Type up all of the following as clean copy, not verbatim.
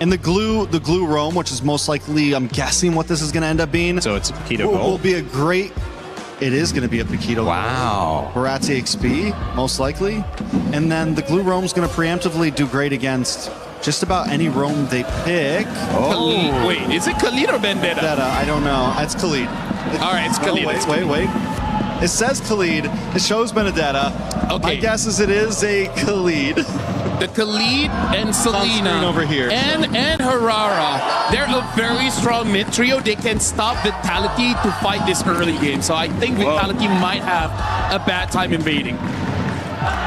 And the glue roam, which is most likely, I'm guessing what this is going to end up being. So it's a Paquito will gold. be a great. It is going to be a Paquito. Wow. Baratti XP, most likely. And then the glue roam's going to preemptively do great against just about any roam they pick. Oh. Wait, is it Khalid or Vendetta? I don't know. It's Khalid. All right, it's Khalid. Wait. It says Khalid. It shows Benedetta. Okay. My guess is it is a Khalid. The Khalid and Selena over here. and Herrera, they're a very strong mid trio. They can stop Vitality to fight this early game. So I think Vitality might have a bad time invading.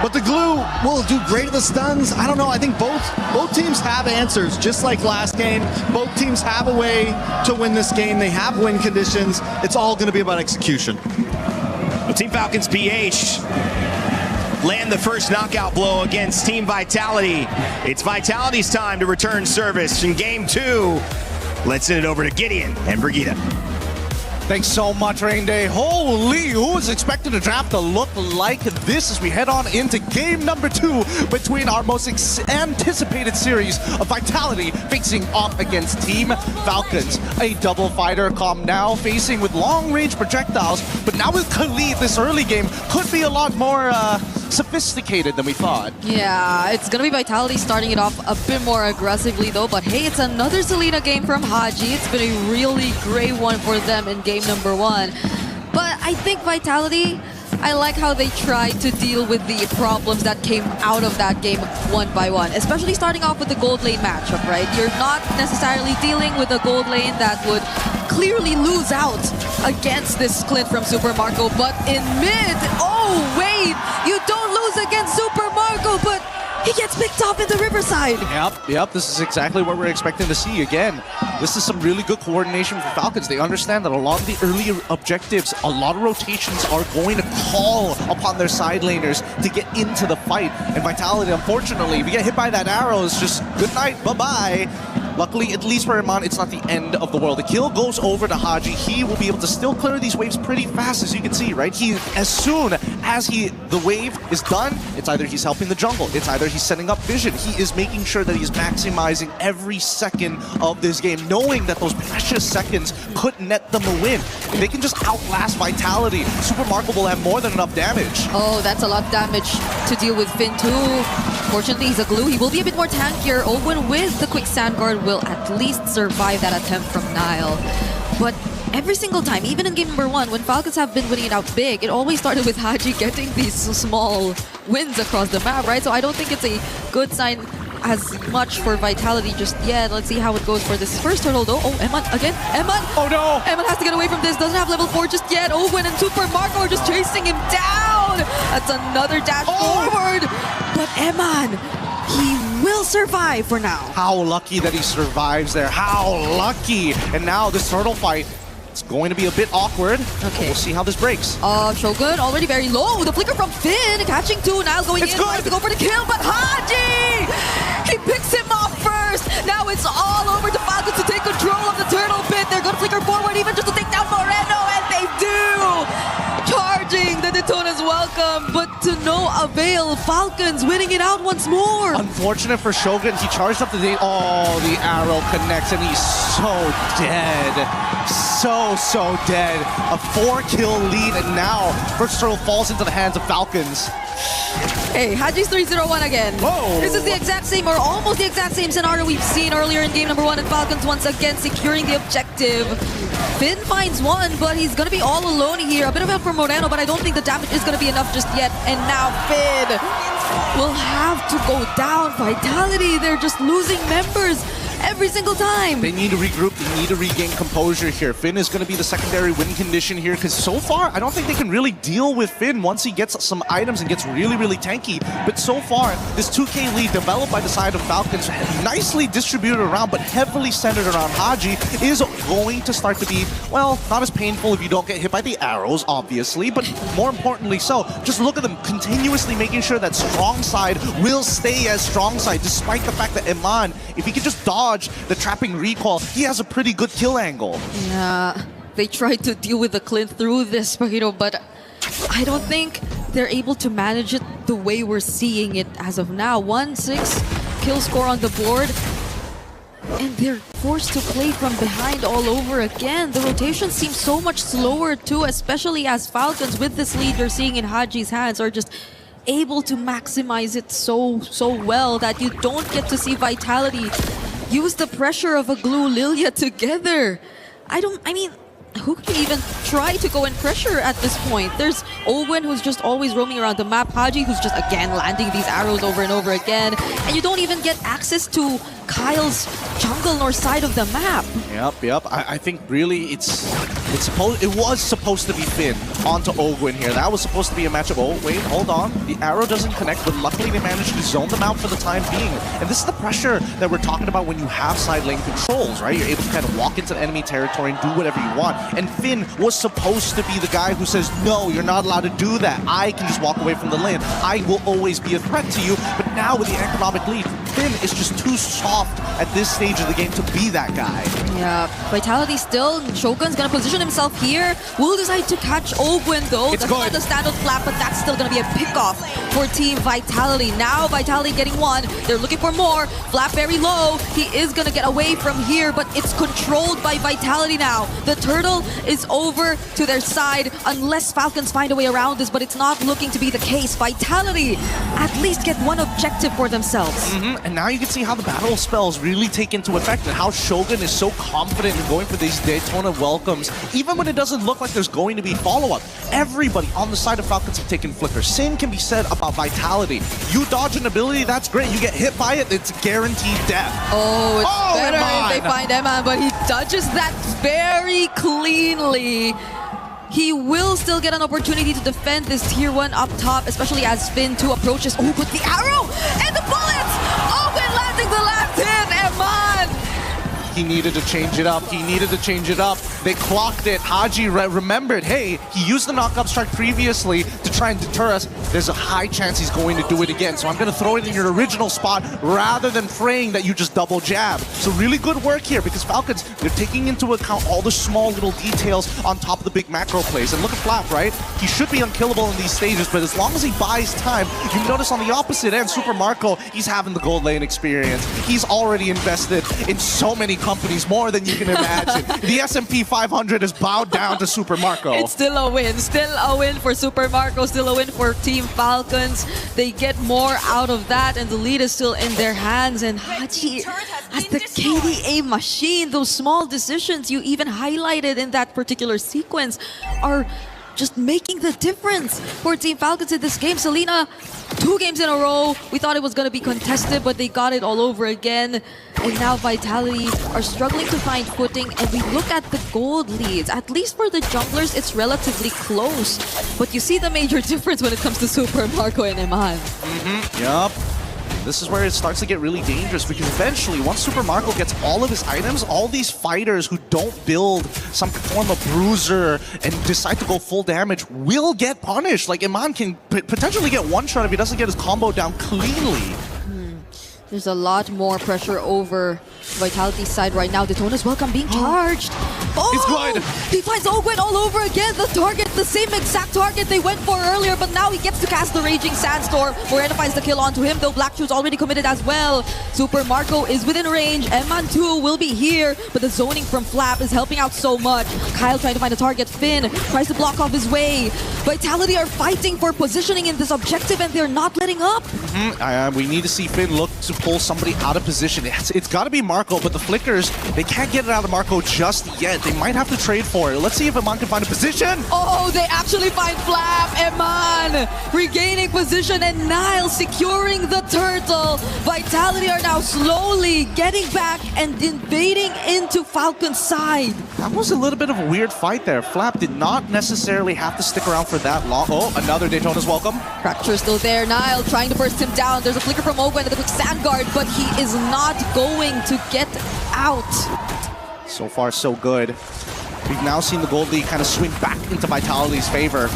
But the glue will do great at the stuns. I don't know. I think both teams have answers, just like last game. Both teams have a way to win this game. They have win conditions. It's all going to be about execution. Well, Team Falcon's BH land the first knockout blow against Team Vitality. It's Vitality's time to return service in game 2. Let's send it over to Gideon and Brigitte. Thanks so much, Rain Day. Holy, who was expecting the draft to look like this as we head on into game number 2 between our most anticipated series of Vitality facing off against Team Falcons. A double fighter come now facing with long-range projectiles, but now with Khalid, this early game could be a lot more sophisticated than we thought. Yeah, it's gonna be Vitality starting it off a bit more aggressively though, but hey, it's another Selena game from Haji. It's been a really great one for them in game number 1. But I think Vitality, I like how they tried to deal with the problems that came out of that game one by one, especially starting off with the gold lane matchup, right? You're not necessarily dealing with a gold lane that would clearly lose out against this Clint from Super Marco, but in mid, oh wait, you don't lose against Super Marco, but he gets picked off in the Riverside. Yep, this is exactly what we're expecting to see again. This is some really good coordination for Falcons. They understand that a lot of the early objectives, a lot of rotations are going to call upon their side laners to get into the fight. And Vitality, unfortunately, if you get hit by that arrow, it's just good night, bye-bye. Luckily, at least for Iman, it's not the end of the world. The kill goes over to Haji. He will be able to still clear these waves pretty fast, as you can see, right? As soon as the wave is done, it's either he's helping the jungle, it's either he's setting up vision. He is making sure that he's maximizing every second of this game, knowing that those precious seconds could net them a win. If they can just outlast Vitality, Super Marco will have more than enough damage. Oh, that's a lot of damage to deal with Finn too. Fortunately, he's a glue. He will be a bit more tankier. Owen with the quick sand guard will at least survive that attempt from Nile. But every single time, even in game number 1, when Falcons have been winning it out big, it always started with Haji getting these small wins across the map, right? So I don't think it's a good sign as much for Vitality just yet. Let's see how it goes for this first turtle though. Oh, Eman again. Eman! Oh no! Eman has to get away from this. Doesn't have level 4 just yet. Owen and Super Marco are just chasing him down. That's another dash forward. But Eman, he will survive for now. How lucky that he survives there. How lucky. And now this turtle fight, it's going to be a bit awkward. Okay. We'll see how this breaks. Shogun already very low. The flicker from Finn, catching 2. Niall going in, tries to go for the kill, but Haji! He picks him off first. Now it's all over to Falcon to take control of the turtle pit. They're going to flicker forward even just to take down Moreno, and they do! Charging, the Daytona's welcome, but to no avail. Falcons winning it out once more. Unfortunate for Shogun, he charged up the the arrow connects and he's so dead. So dead. A 4-kill lead, and now first turtle falls into the hands of Falcons. Hey, Haji's 3-0-1 again. Whoa. This is the exact same, or almost the exact same scenario we've seen earlier in game number 1, and Falcons once again securing the objective. Finn finds one, but he's going to be all alone here. A bit of help from Moreno, but I don't think the damage is going to be enough just yet. And now Finn will have to go down. Vitality, they're just losing members every single time. They need to regroup, they need to regain composure here. Finn is going to be the secondary win condition here, because so far, I don't think they can really deal with Finn once he gets some items and gets really tanky. But so far, this 2K lead developed by the side of Falcons, nicely distributed around, but heavily centered around Haji, is going to start to be, well, not as painful if you don't get hit by the arrows, obviously, but more importantly so, just look at them continuously making sure that strong side will stay as strong side, despite the fact that Iman, if he can just dodge the trapping recall, he has a pretty good kill angle. Yeah, they tried to deal with the Clint through this, but I don't think they're able to manage it the way we're seeing it as of now. 1-6 kill score on the board. and they're forced to play from behind all over again. The rotation seems so much slower too, especially as Falcons, with this lead you're seeing in Haji's hands, are just able to maximize it so well that you don't get to see Vitality use the pressure of a Glue Lilia together. I mean, who can even try to go and pressure at this point? There's Owen, who's just always roaming around the map. Haji, who's just again landing these arrows over and over again. And you don't even get access to Kyle's jungle nor side of the map. Yep. I think really it was supposed to be Finn onto Ogwyn here. That was supposed to be a matchup. Oh, wait, hold on. The arrow doesn't connect, but luckily they managed to zone them out for the time being. And this is the pressure that we're talking about when you have side lane controls, right? You're able to kind of walk into enemy territory and do whatever you want. And Finn was supposed to be the guy who says, no, you're not allowed to do that. I can just walk away from the lane. I will always be a threat to you. But now with the economic lead, Finn is just too soft at this stage of the game to be that guy. Yeah, Vitality still. Shogun's gonna position himself here. Will decide to catch Ogwyn though. It's that's good. not the standout flap, but that's still gonna be a pickoff for Team Vitality. Now Vitality getting one. They're looking for more. Flap very low. He is gonna get away from here, but it's controlled by Vitality now. The turtle is over to their side unless Falcons find a way around this, but it's not looking to be the case. Vitality at least get one objective for themselves. And now you can see how the battle spells really take into effect and how Shogun is so confident in going for these Daytona welcomes. Even when it doesn't look like there's going to be follow-up, everybody on the side of Falcons have taken flicker. Same can be said about Vitality. You dodge an ability, that's great. You get hit by it, it's guaranteed death. Oh, it's better Eman. if they find Eman, but he dodges that very cleanly. He will still get an opportunity to defend this tier 1 up top, especially as Finn 2 approaches. Oh, but the arrow and the bullets! Owen landing the last hit, Eman! He needed to change it up. They clocked it. Haji remembered, hey, he used the knockup strike previously to try and deter us. There's a high chance he's going to do it again. So I'm going to throw it in your original spot rather than praying that you just double jab. So really good work here because Falcons, they're taking into account all the small little details on top of the big macro plays. And look at Flap, right? He should be unkillable in these stages, but as long as he buys time, you notice on the opposite end, Super Marco, he's having the gold lane experience. He's already invested in so many companies, more than you can imagine. The S&P 500 is bowed down to Super Marco. It's still a win for Super Marco, still a win for Team Falcons. They get more out of that, and the lead is still in their hands. And Haji, as the KDA machine, those small decisions you even highlighted in that particular sequence are just making the difference for Team Falcons in this game. Selena, 2 games in a row. We thought it was going to be contested, but they got it all over again. And now Vitality are struggling to find footing. And we look at the gold leads. At least for the junglers, it's relatively close. But you see the major difference when it comes to Super Marco and Eman. Yup. This is where it starts to get really dangerous because eventually, once Super Marco gets all of his items, all these fighters who don't build some form of bruiser and decide to go full damage will get punished. Like, Eman can potentially get one shot if he doesn't get his combo down cleanly. There's a lot more pressure over Vitality's side right now. Daytona's welcome being charged. Oh, he's good. He finds Ogwyn all over again. The target, the same exact target they went for earlier, but now he gets to cast the Raging Sandstorm. Morena finds the kill onto him, though Black Shoe's already committed as well. Super Marco is within range. Eman 2 will be here, but the zoning from Flap is helping out so much. Kyle trying to find a target. Finn tries to block off his way. Vitality are fighting for positioning in this objective, and they're not letting up. We need to see Finn look to pull somebody out of position. It's got to be Marco, but the flickers, they can't get it out of Marco just yet. They might have to trade for it. Let's see if Eman can find a position. Oh, they actually find Flap. Eman regaining position, and Nile securing the turtle. Vitality are now slowly getting back and invading into Falcon's side. That was a little bit of a weird fight there. Flap did not necessarily have to stick around for that long. Oh, another Daytona's welcome. Fracture still there. Nile trying to burst him down. There's a flicker from Ogwen and the quick sand guard, but he is not going to get out. So far, so good. We've now seen the gold lead kind of swing back into Vitality's favor.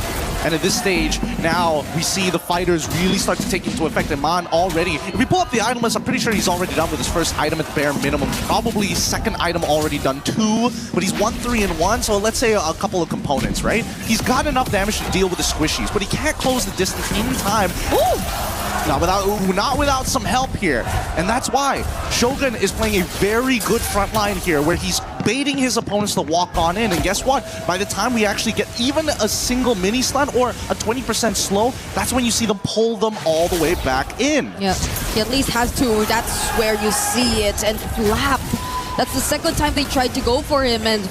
And at this stage, now we see the fighters really start to take into effect. Eman already, if we pull up the item list, I'm pretty sure he's already done with his first item at the bare minimum. Probably second item already done too, but he's 1-3-1, so let's say a couple of components, right? He's got enough damage to deal with the squishies, but he can't close the distance in time. Ooh! Not without some help here. And that's why Shogun is playing a very good front line here, where he's baiting his opponents to walk on in. And guess what? By the time we actually get even a single mini stun or a 20% slow, that's when you see them pull them all the way back in. Yeah, he at least has to. That's where you see it. And Flap, that's the second time they tried to go for him. And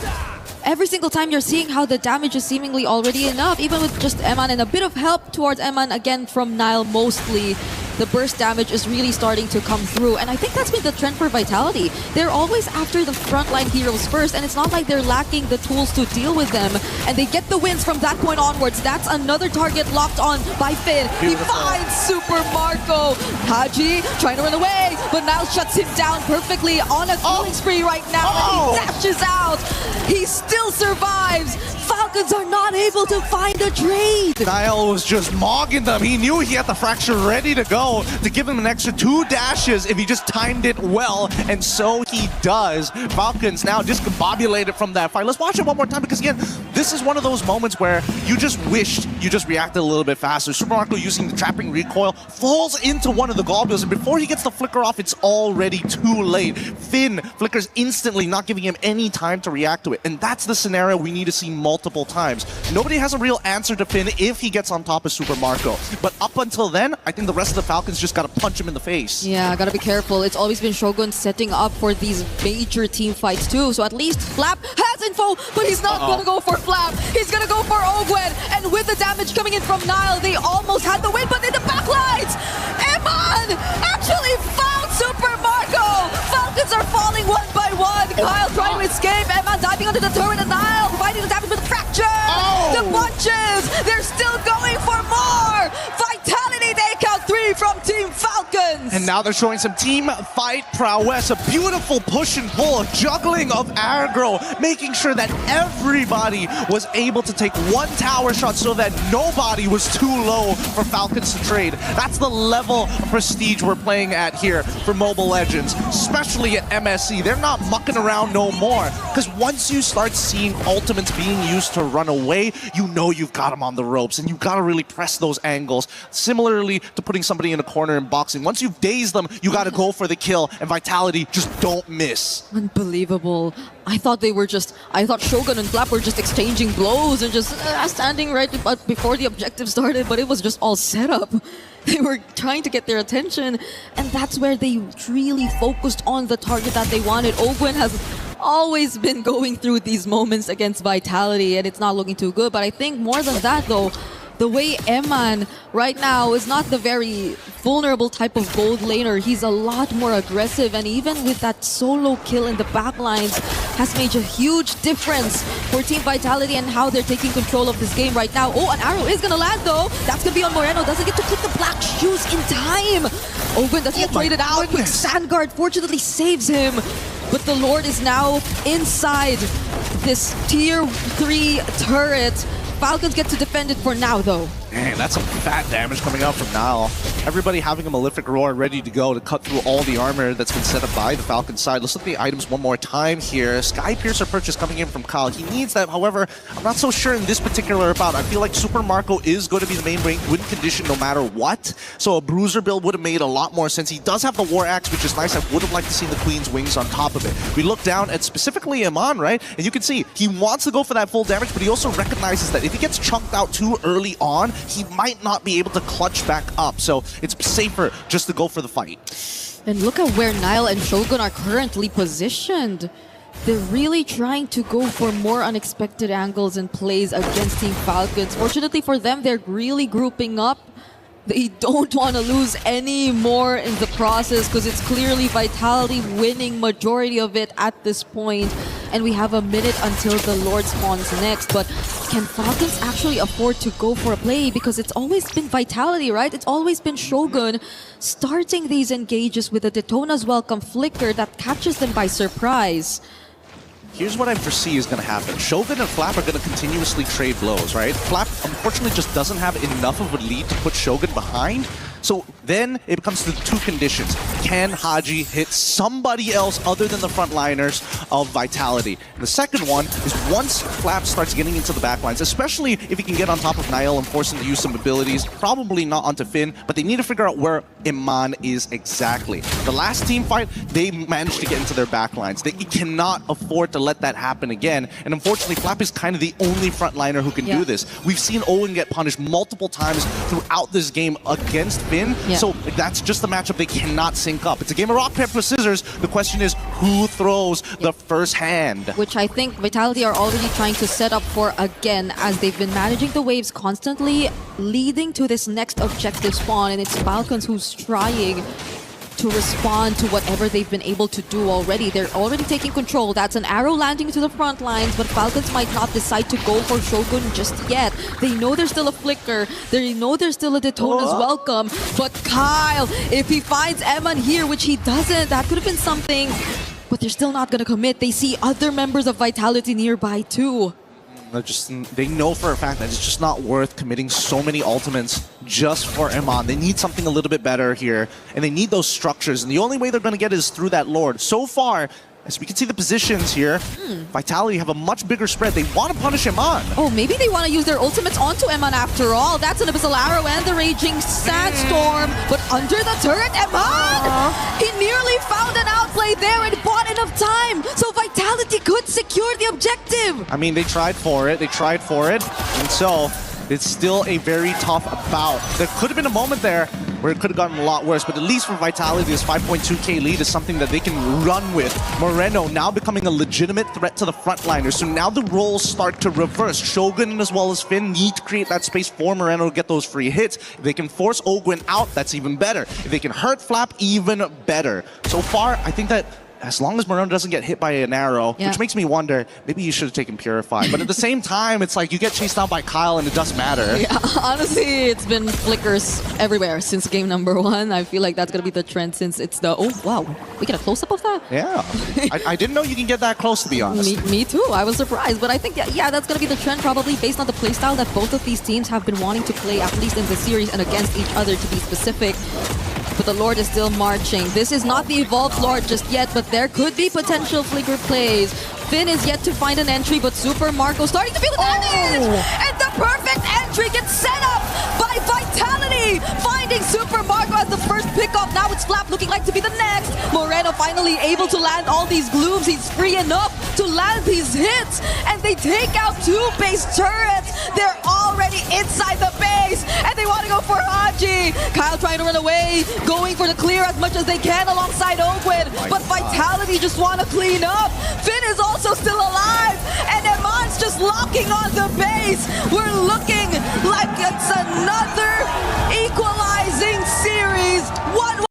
every single time you're seeing how the damage is seemingly already enough, even with just Eman and a bit of help towards Eman, again from Nile mostly. The burst damage is really starting to come through, and I think that's been the trend for Vitality. They're always after the frontline heroes first, and it's not like they're lacking the tools to deal with them, and they get the wins from that point onwards. That's another target locked on by Finn. Beautiful. He finds Super Marco. Haji trying to run away, but Nile shuts him down perfectly on a killing spree right now. He dashes out. He still survives. Falcons are not able to find a trade. Nile was just mogging them. He knew he had the fracture ready to go, to give him an extra 2 dashes if he just timed it well, and so he does. Falcons now discombobulated from that fight. Let's watch it one more time, because again, this is one of those moments where you just wished you just reacted a little bit faster. Super Marco, using the trapping recoil, falls into one of the globules, and before he gets the flicker off, it's already too late. Finn flickers instantly, not giving him any time to react to it, and that's the scenario we need to see multiple times. Nobody has a real answer to Finn if he gets on top of Super Marco, but up until then, I think the rest of the Falcons just gotta punch him in the face. Yeah, gotta be careful. It's always been Shogun setting up for these major team fights too, so at least Flap has info, but he's not gonna go for Flap. He's gonna go for Ogwen, and with the damage coming in from Nile, they almost had the win, but in the backlines, Eman actually found Super Marco! Falcons are falling one by one. Kyle trying to escape, Eman diving onto the turret, and Nile providing the damage with the fracture! The punches! They're still going for more! Vitality take out 3 from Team Falcons! And now they're showing some team fight prowess, a beautiful push and pull, a juggling of aggro, making sure that everybody was able to take one tower shot so that nobody was too low for Falcons to trade. That's the level of prestige we're playing at here for Mobile Legends, especially at MSC. They're not mucking around no more, because once you start seeing ultimates being used to run away, you know you've got them on the ropes, and you've got to really press those angles. Similarly to putting somebody in a corner in boxing, once you've dazed them, you got to go for the kill, and Vitality just don't miss. Unbelievable. I thought Shogun and Flap were just exchanging blows and just standing right before the objective started, but it was just all set up. They were trying to get their attention, and that's where they really focused on the target that they wanted. Ogwen has always been going through these moments against Vitality, and it's not looking too good, but I think more than that though, the way Eman right now is not the very vulnerable type of gold laner. He's a lot more aggressive, and even with that solo kill in the backlines has made a huge difference for Team Vitality and how they're taking control of this game right now. Oh, an arrow is gonna land though. That's gonna be on Moreno. Doesn't get to click the black shoes in time. Ogwen doesn't get traded out, but Sandguard fortunately saves him. But the Lord is now inside this tier 3 turret. Falcons get to defend it for now, though. Man, that's some fat damage coming out from Nile. Everybody having a Malefic Roar ready to go to cut through all the armor that's been set up by the Falcon side. Let's look at the items one more time here. Sky Piercer purchase coming in from Kyle. He needs that, however, I'm not so sure in this particular bout. I feel like Super Marco is going to be the main win condition no matter what. So a Bruiser build would have made a lot more sense. He does have the War Axe, which is nice. I would have liked to see the Queen's Wings on top of it. We look down at specifically Eman, right? And you can see he wants to go for that full damage, but he also recognizes that if he gets chunked out too early on, he might not be able to clutch back up. So it's safer just to go for the fight. And look at where Nile and Shogun are currently positioned. They're really trying to go for more unexpected angles and plays against Team Falcons. Fortunately for them, they're really grouping up. They don't want to lose any more in the process, because it's clearly Vitality winning majority of it at this point. And we have a minute until the Lord spawns next. But can Falcons actually afford to go for a play? Because it's always been Vitality, right? It's always been Shogun starting these engages with a Daytona's Welcome Flicker that catches them by surprise. Here's what I foresee is going to happen. Shogun and Flap are going to continuously trade blows, right? Flap, unfortunately just doesn't have enough of a lead to put Shogun behind. So then it comes to two conditions. Can Haji hit somebody else other than the frontliners of Vitality? And the second one is once Flap starts getting into the backlines, especially if he can get on top of Niall and force him to use some abilities, probably not onto Finn, but they need to figure out where Iman is exactly. The last team fight, they managed to get into their backlines. They cannot afford to let that happen again. And unfortunately, Flap is kind of the only frontliner who can do this. We've seen Owen get punished multiple times throughout this game against Finn. So that's just the matchup they cannot sync up. It's a game of rock, paper, scissors. The question is who throws the first hand? Which I think Vitality are already trying to set up for again, as they've been managing the waves constantly, leading to this next objective spawn, and it's Falcons who's trying to respond to whatever they've been able to do already. They're already taking control. That's an arrow landing to the front lines, but Falcons might not decide to go for Shogun just yet. They know there's still a flicker. They know there's still a Daytona's welcome. But Kyle, if he finds Eman here, which he doesn't, that could have been something. But they're still not going to commit. They see other members of Vitality nearby too. They know for a fact that it's just not worth committing so many ultimates just for Iman. They need something a little bit better here, and they need those structures, and the only way they're going to get it is through that Lord. So far, as we can see the positions here, Vitality have a much bigger spread. They want to punish Iman. Oh, maybe they want to use their ultimates onto Eman after all. That's an Abyssal Arrow and the Raging Sandstorm. But under the turret, Eman! He nearly found an outplay there and bought enough time. So Vitality could secure the objective. I mean, they tried for it. And so it's still a very tough bout. There could have been a moment there where it could have gotten a lot worse, but at least for Vitality, this 5.2k lead is something that they can run with. Moreno now becoming a legitimate threat to the frontliners, so now the roles start to reverse. Shogun as well as Finn need to create that space for Moreno to get those free hits. If they can force Ogwyn out, that's even better. If they can hurt Flap, even better. So far, I think that as long as Moreno doesn't get hit by an arrow, which makes me wonder, maybe you should have taken Purify. But at the same time, it's like you get chased down by Kyle and it doesn't matter. Yeah, honestly, it's been flickers everywhere since game number 1. I feel like that's going to be the trend since it's the... Oh, wow. We get a close-up of that? Yeah. I didn't know you can get that close, to be honest. Me too. I was surprised. But I think, yeah, that's going to be the trend probably based on the playstyle that both of these teams have been wanting to play, at least in the series and against each other, to be specific. But the Lord is still marching. This is not the evolved Lord just yet, but there could be potential flicker plays. Finn is yet to find an entry, but Super Marco starting to feel the damage! And the perfect entry gets set up by Vitality! Finding Super Marco as the first pickup. Now it's Flap looking like to be the next. Moreno finally able to land all these glooms. He's free enough to land these hits. And they take out 2 base turrets. They're already inside the base. And they want to go for Haji. Kyle trying to run away, going for the clear as much as they can alongside Ogwyn. But Vitality just want to clean up. Finn is also still alive. And Eman's just locking on the base. We're looking like it's another equal